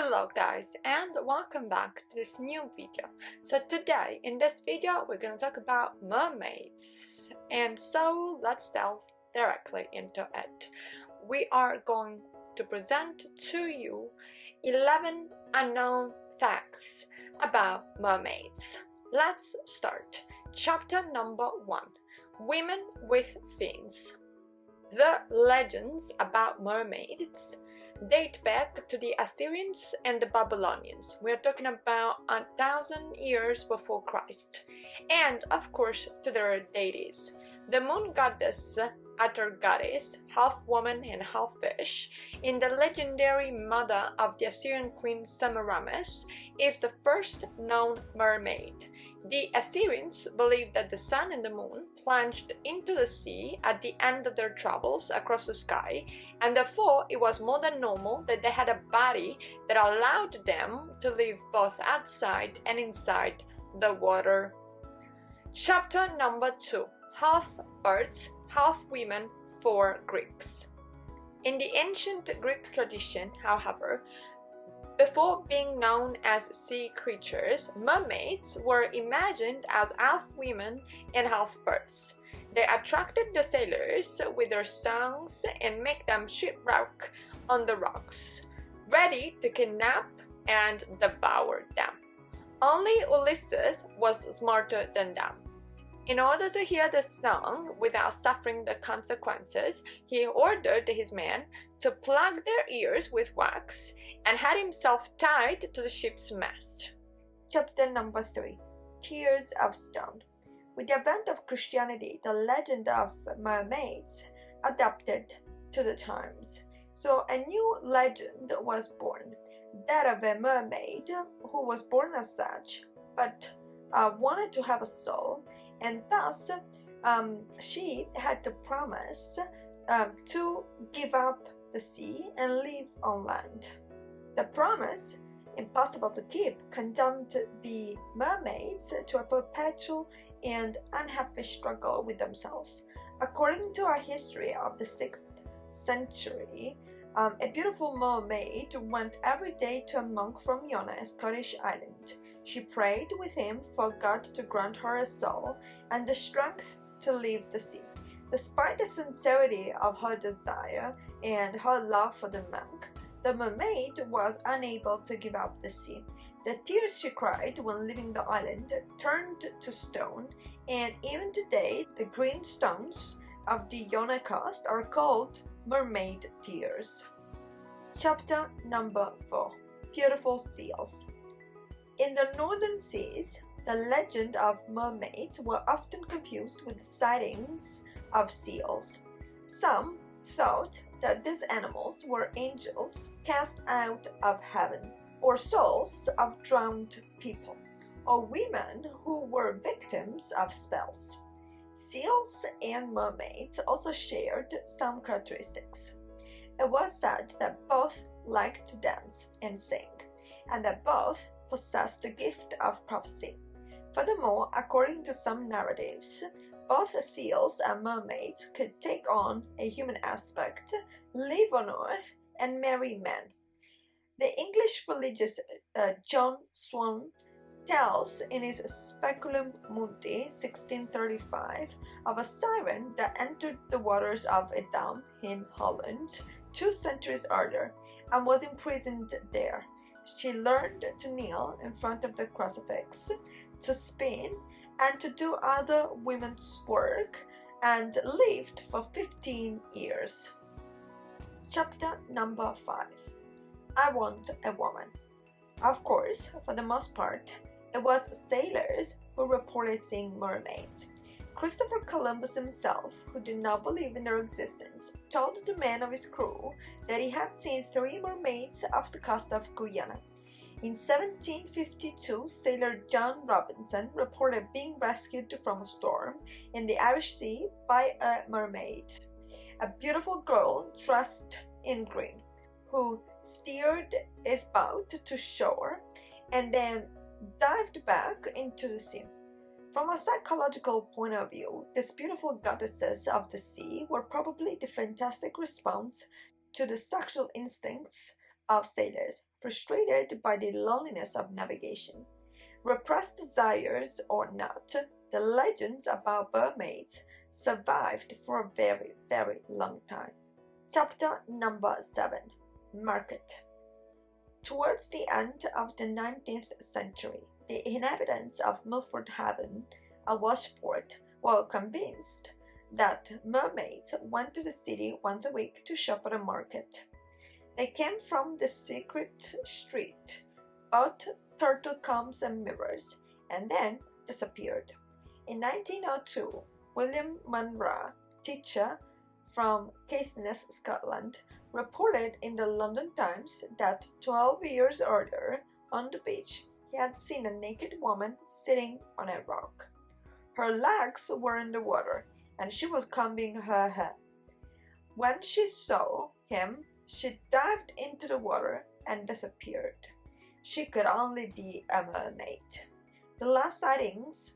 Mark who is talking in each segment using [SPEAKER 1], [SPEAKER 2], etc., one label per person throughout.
[SPEAKER 1] Hello guys, and welcome back to this new video. So today in this video we're going to talk about mermaids, and so let's delve directly into it. We are going to present to you 11 unknown facts about mermaids. Let's start. Chapter number 1. Women with fins. The legends about mermaids date back to the Assyrians and the Babylonians. We are talking about 1,000 years before Christ, and of course to their deities. The moon goddess Atargatis, half woman and half fish, in the legendary mother of the Assyrian queen Semiramis, is the first known mermaid. The Assyrians believed that the sun and the moon plunged into the sea at the end of their travels across the sky, and therefore it was more than normal that they had a body that allowed them to live both outside and inside the water. Chapter number 2. Half birds, half women for Greeks. In the ancient Greek tradition, however, before being known as sea creatures, mermaids were imagined as half women and half birds. They attracted the sailors with their songs and make them shipwreck on the rocks, ready to kidnap and devour them. Only Ulysses was smarter than them. In order to hear the song without suffering the consequences, he ordered his men to plug their ears with wax and had himself tied to the ship's mast.
[SPEAKER 2] Chapter number 3. Tears of Stone. With the advent of Christianity, the legend of mermaids adapted to the times. So a new legend was born, that of a mermaid who was born as such, but wanted to have a soul, and thus she had to promise to give up the sea and live on land. The promise, impossible to keep, condemned the mermaids to a perpetual and unhappy struggle with themselves. According to a history of the 6th century, a beautiful mermaid went every day to a monk from Iona, a Scottish island. She prayed with him for God to grant her a soul and the strength to leave the sea. Despite the sincerity of her desire and her love for the monk, the mermaid was unable to give up the sea. The tears she cried when leaving the island turned to stone, and even today the green stones of the Iona coast are called mermaid tears. Chapter number 4. Beautiful seals. In the northern seas, the legend of mermaids were often confused with the sightings of seals. Some thought that these animals were angels cast out of heaven, or souls of drowned people, or women who were victims of spells. Seals and mermaids also shared some characteristics. It was said that both liked to dance and sing, and that both possessed the gift of prophecy. Furthermore, according to some narratives, both seals and mermaids could take on a human aspect, live on earth, and marry men. The English religious John Swan tells in his Speculum Mundi 1635 of a siren that entered the waters of Edam in Holland 2 centuries earlier and was imprisoned there. She learned to kneel in front of the crucifix, to spin, and to do other women's work, and lived for 15 years. Chapter number 5. I Want a Woman. Of course, for the most part, it was sailors who reported seeing mermaids. Christopher Columbus himself, who did not believe in their existence, told the men of his crew that he had seen 3 mermaids off the coast of Guyana. In 1752, sailor John Robinson reported being rescued from a storm in the Irish Sea by a mermaid, a beautiful girl dressed in green, who steered his boat to shore and then dived back into the sea. From a psychological point of view, these beautiful goddesses of the sea were probably the fantastic response to the sexual instincts of sailors, frustrated by the loneliness of navigation. Repressed desires or not, the legends about mermaids survived for a very, very long time. Chapter number 7. Market. Towards the end of the 19th century, the inhabitants of Milford Haven, a Welsh port, were convinced that mermaids went to the city once a week to shop at a market. They came from the secret street, bought turtle combs and mirrors, and then disappeared. In 1902, William Munro, teacher from Caithness, Scotland, reported in the London Times that 12 years earlier, on the beach, he had seen a naked woman sitting on a rock. Her legs were in the water, and she was combing her hair. When she saw him, she dived into the water and disappeared. She could only be a mermaid. The last sightings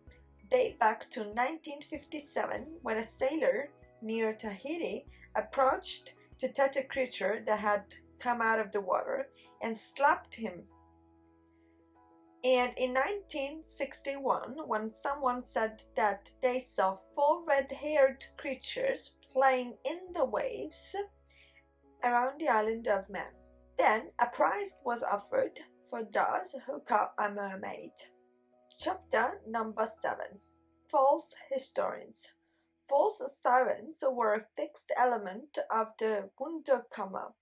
[SPEAKER 2] date back to 1957, when a sailor near Tahiti approached to touch a creature that had come out of the water and slapped him. And in 1961, when someone said that they saw 4 red-haired creatures playing in the waves around the island of Man, then a prize was offered for those who caught a mermaid. Chapter number 7. False historians. False sirens were a fixed element of the Wunderkammer,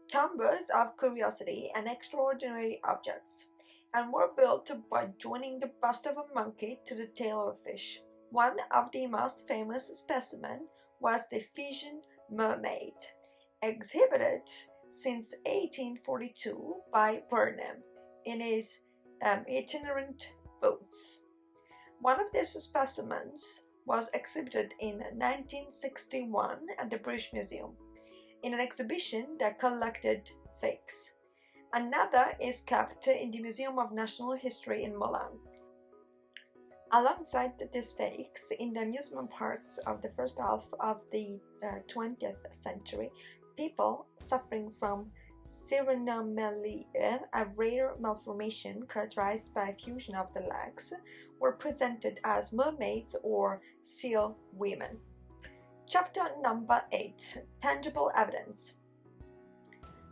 [SPEAKER 2] chambers of curiosity and extraordinary objects, and were built by joining the bust of a monkey to the tail of a fish. One of the most famous specimens was the Fijian mermaid, exhibited since 1842 by Burnham in his itinerant booths. One of these specimens was exhibited in 1961 at the British Museum in an exhibition that collected fakes. Another is kept in the Museum of National History in Milan. Alongside these fakes, in the amusement parks of the first half of the 20th century, people suffering from cyanomelia, a rare malformation characterized by fusion of the legs, were presented as mermaids or seal women. Chapter number 8. Tangible evidence.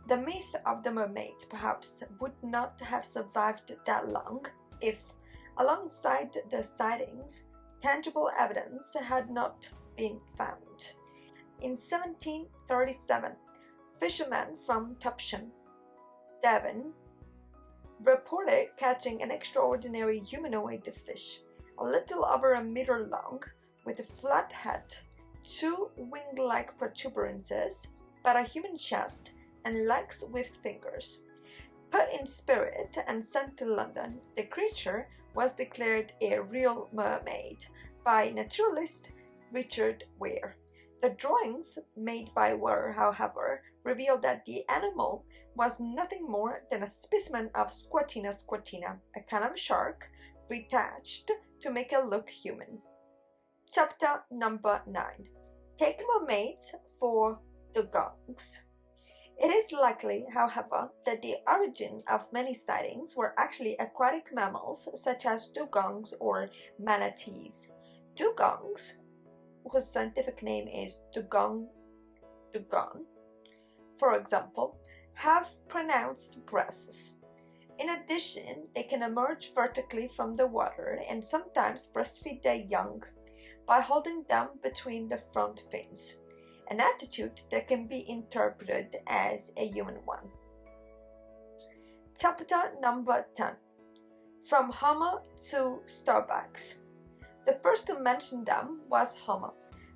[SPEAKER 2] The myth of the mermaids perhaps would not have survived that long if, alongside the sightings, tangible evidence had not been found. In 1737, fishermen from Topsham, Devon, reported catching an extraordinary humanoid fish, a little over a meter long, with a flat head, 2 wing-like protuberances, but a human chest, and legs with fingers. Put in spirit and sent to London, the creature was declared a real mermaid by naturalist Richard Weir. The drawings made by Weir, however, revealed that the animal was nothing more than a specimen of Squatina squatina, a kind of shark, retouched to make it look human. Chapter number 9. Take mermaids for dugongs. It is likely, however, that the origin of many sightings were actually aquatic mammals such as dugongs or manatees. Dugongs, whose scientific name is dugong, for example, have pronounced breasts. In addition, they can emerge vertically from the water and sometimes breastfeed their young by holding them between the front fins, an attitude that can be interpreted as a human one. Chapter number 10. From Homer to Starbucks. The first to mention them was Homer,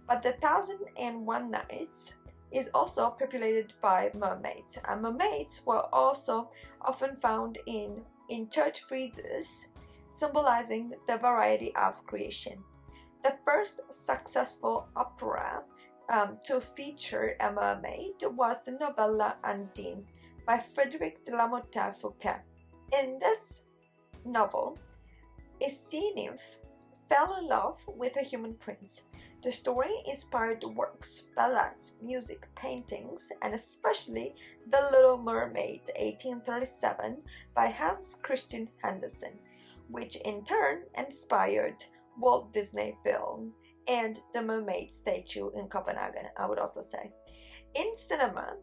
[SPEAKER 2] but the 1001 Nights is also populated by mermaids, and mermaids were also often found in church friezes, symbolizing the variety of creation. The first successful opera to feature a mermaid was the novella Undine by Frederick de la Motte Fouquet. In this novel, a sea nymph fell in love with a human prince. The story inspired works, ballads, music, paintings, and especially The Little Mermaid 1837 by Hans Christian Andersen, which in turn inspired Walt Disney film and the Mermaid statue in Copenhagen, I would also say. In cinema,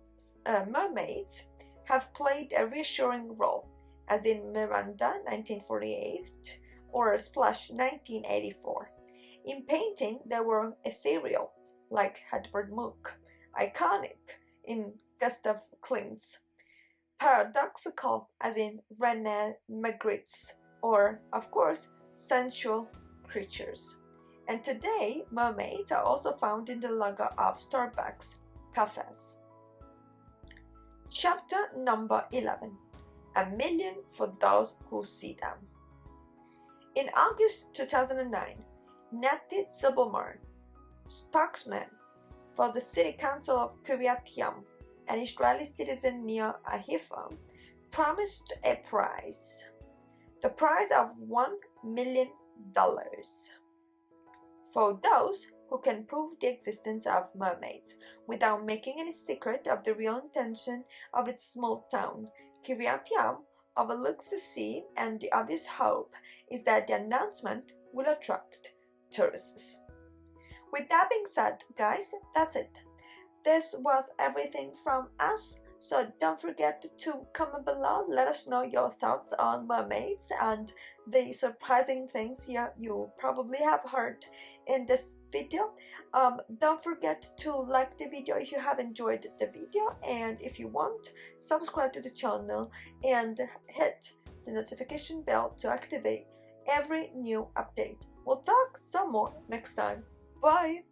[SPEAKER 2] mermaids have played a reassuring role, as in Miranda 1948 or Splash 1984. In painting, they were ethereal, like Edvard Munch, iconic in Gustav Klimt's, paradoxical as in René Magritte's, or, of course, sensual creatures. And today, mermaids are also found in the logo of Starbucks cafes. Chapter number 11. A million for those who see them. In August 2009, Nati Zibelman, spokesman for the City Council of Kiryat Yam, an Israeli citizen near Haifa, promised a prize. The prize of $1 million for those who can prove the existence of mermaids without making any secret of the real intention of its small town. Kiryat Yam overlooks the sea, and the obvious hope is that the announcement will attract tourists. With that being said, guys, that's it. This was everything from us, so don't forget to comment below. Let us know your thoughts on mermaids and the surprising things you probably have heard in this video. Don't forget to like the video if you have enjoyed the video, and if you want, subscribe to the channel and hit the notification bell to activate every new update. We'll talk some more next time. Bye!